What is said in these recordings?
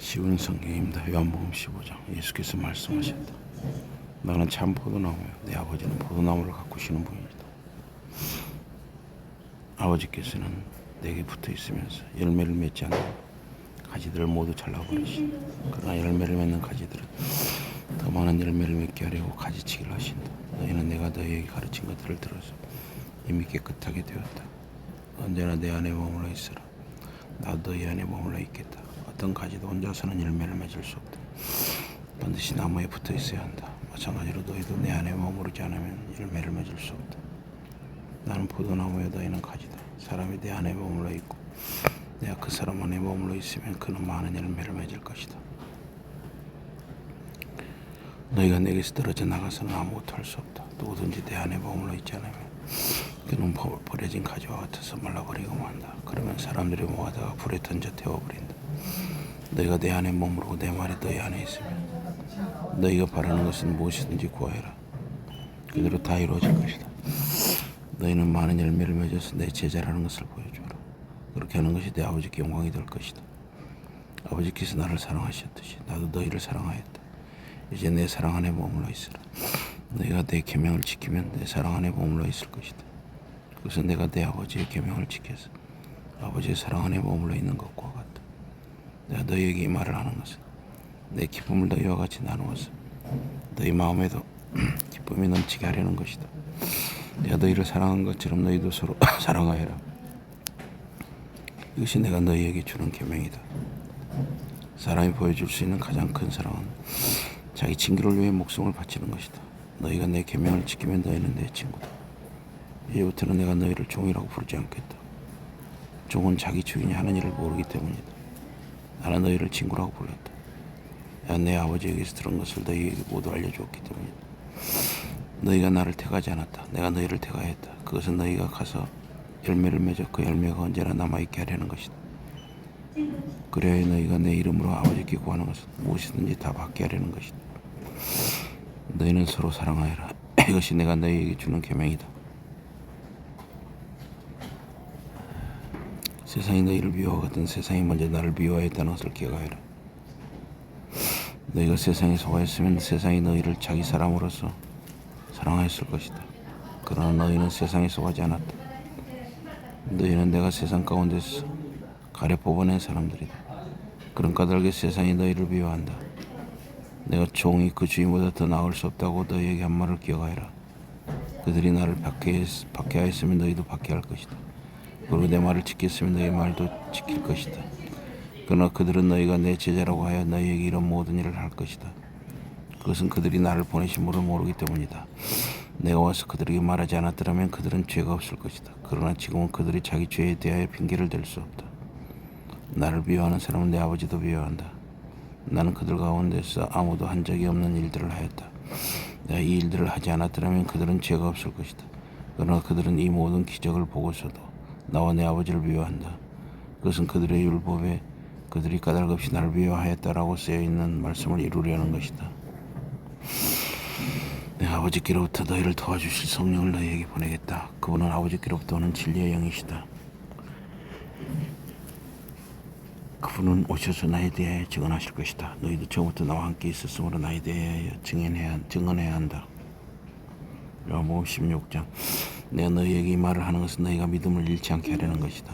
쉬운 성경입니다. 요한복음 15장. 예수께서 말씀하셨다. 나는 참 포도나무요 내 아버지는 포도나무를 가꾸시는 분이다. 아버지께서는 내게 붙어 있으면서 열매를 맺지 않는 가지들을 모두 잘라버리신다. 그러나 열매를 맺는 가지들은 더 많은 열매를 맺게 하려고 가지치기를 하신다. 너희는 내가 너희에게 가르친 것들을 들어서 이미 깨끗하게 되었다. 언제나 내 안에 머물러 있으라. 나도 너희 안에 머물러 있겠다. 어떤 가지도 혼자서는 열매를 맺을 수 없다. 반드시 나무에 붙어 있어야 한다. 마찬가지로 너희도 내 안에 머무르지 않으면 열매를 맺을 수 없다. 나는 포도나무여 너희는 가지다. 사람이 내 안에 머물러 있고 내가 그 사람 안에 머물러 있으면 그는 많은 열매를 맺을 것이다. 너희가 내게서 떨어져 나가서는 아무것도 할 수 없다. 누구든지 내 안에 머물러 있지 않으면 그는 버려진 가지와 같아서 말라버리고만 한다. 그러면 사람들이 모아다가 불에 던져 태워버린다. 너희가 내 안에 머무르고 내 말이 너희 안에 있으면 너희가 바라는 것은 무엇이든지 구하여라. 그대로 다 이루어질 것이다. 너희는 많은 열매를 맺어서 내 제자라는 것을 보여주라. 그렇게 하는 것이 내 아버지께 영광이 될 것이다. 아버지께서 나를 사랑하셨듯이 나도 너희를 사랑하였다. 이제 내 사랑 안에 머물러 있으라. 너희가 내 계명을 지키면 내 사랑 안에 머물러 있을 것이다. 그것은 내가 내 아버지의 계명을 지켜서 아버지의 사랑 안에 머물러 있는 것과 같다. 내가 너희에게 이 말을 하는 것은 내 기쁨을 너희와 같이 나누어서 너희 마음에도 기쁨이 넘치게 하려는 것이다. 내가 너희를 사랑한 것처럼 너희도 서로 사랑하여라. 이것이 내가 너희에게 주는 계명이다. 사람이 보여줄 수 있는 가장 큰 사랑은 자기 친구를 위해 목숨을 바치는 것이다. 너희가 내 계명을 지키면 너희는 내 친구다. 이제부터는 내가 너희를 종이라고 부르지 않겠다. 종은 자기 주인이 하는 일을 모르기 때문이다. 나는 너희를 친구라고 불렀다. 내가 내 아버지에게서 들은 것을 너희에게 모두 알려주었기 때문이다. 너희가 나를 택하지 않았다. 내가 너희를 택하였다. 그것은 너희가 가서 열매를 맺어 그 열매가 언제나 남아있게 하려는 것이다. 그래야 너희가 내 이름으로 아버지께 구하는 것은 무엇이든지 다 받게 하려는 것이다. 너희는 서로 사랑하여라. 이것이 내가 너희에게 주는 계명이다. 세상이 너희를 미워하거든 세상이 먼저 나를 미워했다는 것을 기억하여라. 너희가 세상에 속하였으면 세상이 너희를 자기 사람으로서 사랑하였을 것이다. 그러나 너희는 세상에 속하지 않았다. 너희는 내가 세상 가운데서 가려 뽑아낸 사람들이다. 그런 까닭에 세상이 너희를 미워한다. 내가 종이 그 주인보다 더 나을 수 없다고 너희에게 한 말을 기억하여라. 그들이 나를 박해하였으면 너희도 박해할 것이다. 그리고 내 말을 지켰으면 너희 말도 지킬 것이다. 그러나 그들은 너희가 내 제자라고 하여 너희에게 이런 모든 일을 할 것이다. 그것은 그들이 나를 보내심으로 모르기 때문이다. 내가 와서 그들에게 말하지 않았더라면 그들은 죄가 없을 것이다. 그러나 지금은 그들이 자기 죄에 대하여 핑계를 댈 수 없다. 나를 미워하는 사람은 내 아버지도 미워한다. 나는 그들 가운데서 아무도 한 적이 없는 일들을 하였다. 내가 이 일들을 하지 않았더라면 그들은 죄가 없을 것이다. 그러나 그들은 이 모든 기적을 보고서도 나와 내 아버지를 미워한다. 그것은 그들의 율법에 그들이 까닭없이 나를 미워하였다라고 쓰여있는 말씀을 이루려는 것이다. 내 아버지께로부터 너희를 도와주실 성령을 너희에게 보내겠다. 그분은 아버지께로부터 오는 진리의 영이시다. 그분은 오셔서 나에 대하여 증언하실 것이다. 너희도 처음부터 나와 함께 있었으므로 나에 대하여 증언해야 한다. 요한복음 16장. 내가 너희에게 이 말을 하는 것은 너희가 믿음을 잃지 않게 하려는 것이다.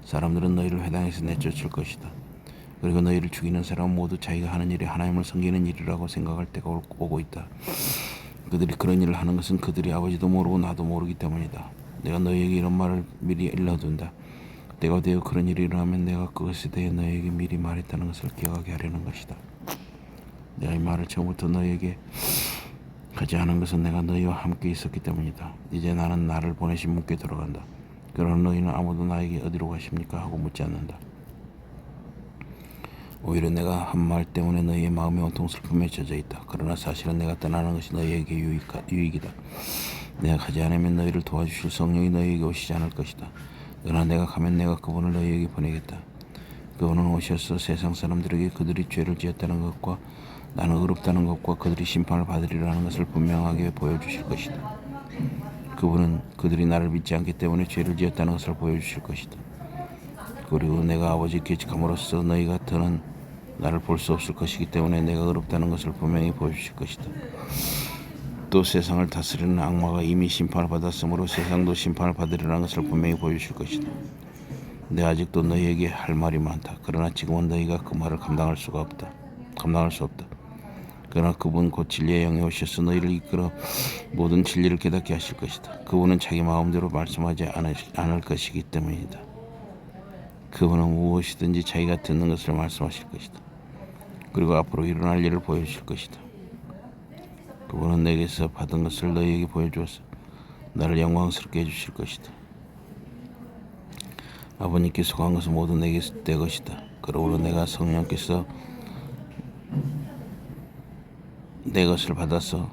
사람들은 너희를 회당에서 내쫓을 것이다. 그리고 너희를 죽이는 사람은 모두 자기가 하는 일이 하나님을 섬기는 일이라고 생각할 때가 오고 있다. 그들이 그런 일을 하는 것은 그들이 아버지도 모르고 나도 모르기 때문이다. 내가 너희에게 이런 말을 미리 일러둔다. 때가 되어 그런 일이 일어나면 내가 그것에 대해 너희에게 미리 말했다는 것을 기억하게 하려는 것이다. 내가 이 말을 처음부터 너희에게 하지 않은 것은 내가 너희와 함께 있었기 때문이다. 이제 나는 나를 보내신 분께 돌아간다. 그러나 너희는 아무도 나에게 어디로 가십니까? 하고 묻지 않는다. 오히려 내가 한 말 때문에 너희의 마음이 온통 슬픔에 젖어 있다. 그러나 사실은 내가 떠나는 것이 너희에게 유익이다. 내가 가지 않으면 너희를 도와주실 성령이 너희에게 오시지 않을 것이다. 그러나 내가 가면 내가 그분을 너희에게 보내겠다. 그분은 오셔서 세상 사람들에게 그들이 죄를 지었다는 것과 나는 의롭다는 것과 그들이 심판을 받으리라는 것을 분명하게 보여주실 것이다. 그분은 그들이 나를 믿지 않기 때문에 죄를 지었다는 것을 보여주실 것이다. 그리고 내가 아버지께 감으로써 너희가 더는 나를 볼 수 없을 것이기 때문에 내가 어렵다는 것을 분명히 보여주실 것이다. 또 세상을 다스리는 악마가 이미 심판을 받았으므로 세상도 심판을 받으리라는 것을 분명히 보여주실 것이다. 내 아직도 너희에게 할 말이 많다. 그러나 지금은 너희가 그 말을 감당할 수 없다. 그러나 그분 곧 진리의 영이 오셔서 너희를 이끌어 모든 진리를 깨닫게 하실 것이다. 그분은 자기 마음대로 말씀하지 않을 것이기 때문이다. 그분은 무엇이든지 자기가 듣는 것을 말씀하실 것이다. 그리고 앞으로 일어날 일을 보여주실 것이다. 그분은 내게서 받은 것을 너희에게 보여주어서 나를 영광스럽게 해주실 것이다. 아버님께 속한 것은 모두 내게 내 것이다. 그러므로 내가 성령께서 내 것을 받아서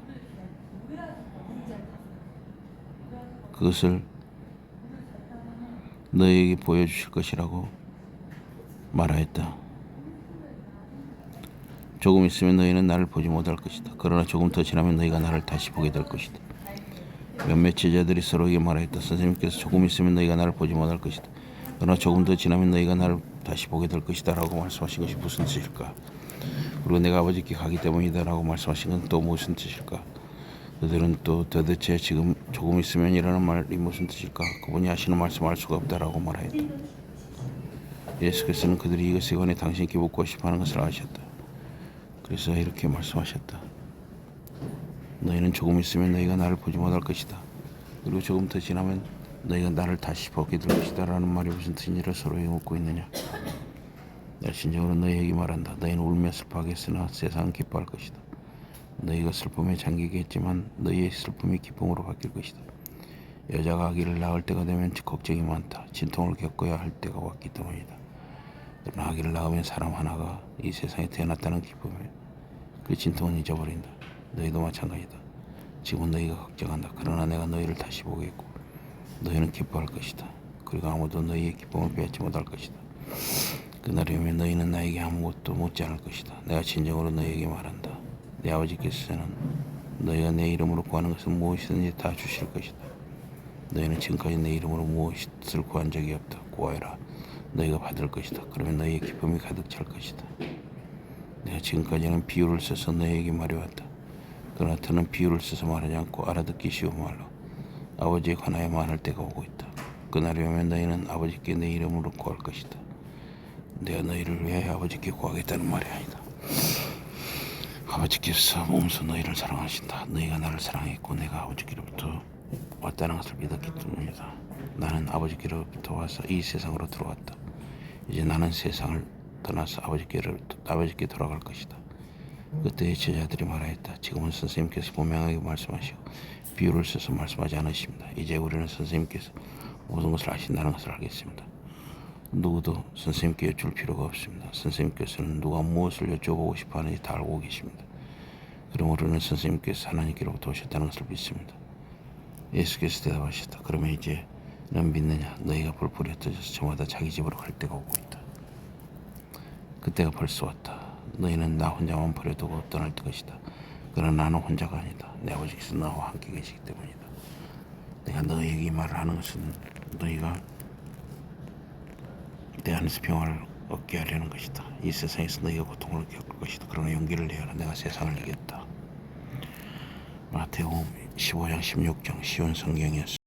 그것을 너희에게 보여주실 것이라고 말하였다. 조금 있으면 너희는 나를 보지 못할 것이다. 그러나 조금 더 지나면 너희가 나를 다시 보게 될 것이다. 몇몇 제자들이 서로에게 말하였다. 선생님께서 조금 있으면 너희가 나를 보지 못할 것이다. 그러나 조금 더 지나면 너희가 나를 다시 보게 될 것이다 라고 말씀하신 것이 무슨 뜻일까? 그리고 내가 아버지께 가기 때문이다 라고 말씀하신 건 또 무슨 뜻일까? 그들은 또 도대체 지금 조금 있으면 이라는 말이 무슨 뜻일까? 그분이 하시는 말씀 알 수가 없다 라고 말하였다. 예수께서는 그들이 이것에 관해 당신께 묻고 싶어하는 것을 아셨다. 그래서 이렇게 말씀하셨다. 너희는 조금 있으면 너희가 나를 보지 못할 것이다. 그리고 조금 더 지나면 너희가 나를 다시 보게 될 것이다 라는 말이 무슨 뜻인지를 서로에게 묻고 있느냐. 내가 진정으로 너희에게 말한다. 너희는 울며 슬퍼하겠으나 세상은 기뻐할 것이다. 너희가 슬픔에 잠기겠지만 너희의 슬픔이 기쁨으로 바뀔 것이다. 여자가 아기를 낳을 때가 되면 걱정이 많다. 진통을 겪어야 할 때가 왔기 때문이다. 그러나 아기를 낳으면 사람 하나가 이 세상에 태어났다는 기쁨에 그 진통은 잊어버린다. 너희도 마찬가지다. 지금은 너희가 걱정한다. 그러나 내가 너희를 다시 보겠고 너희는 기뻐할 것이다. 그리고 아무도 너희의 기쁨을 빼앗지 못할 것이다. 그날이 오면 너희는 나에게 아무것도 묻지 않을 것이다. 내가 진정으로 너희에게 말한다. 내 아버지께서는 너희가 내 이름으로 구하는 것은 무엇이든지 다 주실 것이다. 너희는 지금까지 내 이름으로 무엇을 구한 적이 없다. 구하여라. 너희가 받을 것이다. 그러면 너희의 기쁨이 가득 찰 것이다. 내가 지금까지는 비유를 써서 너희에게 말해왔다. 그러나 더는 비유를 써서 말하지 않고 알아듣기 쉬운 말로 아버지에 관하여 말할 때가 오고 있다. 그날이 오면 너희는 아버지께 내 이름으로 구할 것이다. 내가 너희를 위하여 아버지께 구하겠다는 말이 아니다. 아버지께서 몸소 너희를 사랑하신다. 너희가 나를 사랑했고 내가 아버지께로부터 왔다는 것을 믿었기 때문이다. 나는 아버지께로부터 와서 이 세상으로 들어왔다. 이제 나는 세상을 떠나서 아버지께 돌아갈 것이다. 그때의 제자들이 말하였다. 지금은 선생님께서 분명하게 말씀하시고 비유를 써서 말씀하지 않으십니다. 이제 우리는 선생님께서 모든 것을 아신다는 것을 알겠습니다. 누구도 선생님께 여쭐 필요가 없습니다. 선생님께서는 누가 무엇을 여쭤보고 싶어하는지 다 알고 계십니다. 그럼 우리는 선생님께서 하나님께로부터 오셨다는 것을 믿습니다. 예수께서 대답하셨다. 그러면 이제는 믿느냐? 너희가 불불이 흩어져서 저마다 자기 집으로 갈 때가 오고 있다. 그때가 벌써 왔다. 너희는 나 혼자만 버려두고 떠날 것이다. 그러나 나는 혼자가 아니다. 내 아버지께서 나와 함께 계시기 때문이다. 내가 너희에게 이 말을 하는 것은 너희가 내 안에서 평화를 얻게 하려는 것이다. 이 세상에서 너희가 고통을 겪을 것이다. 그러나 용기를 내어라. 내가 세상을 이겼다. 마태복음 15장 16장 쉬운 성경이었습니다.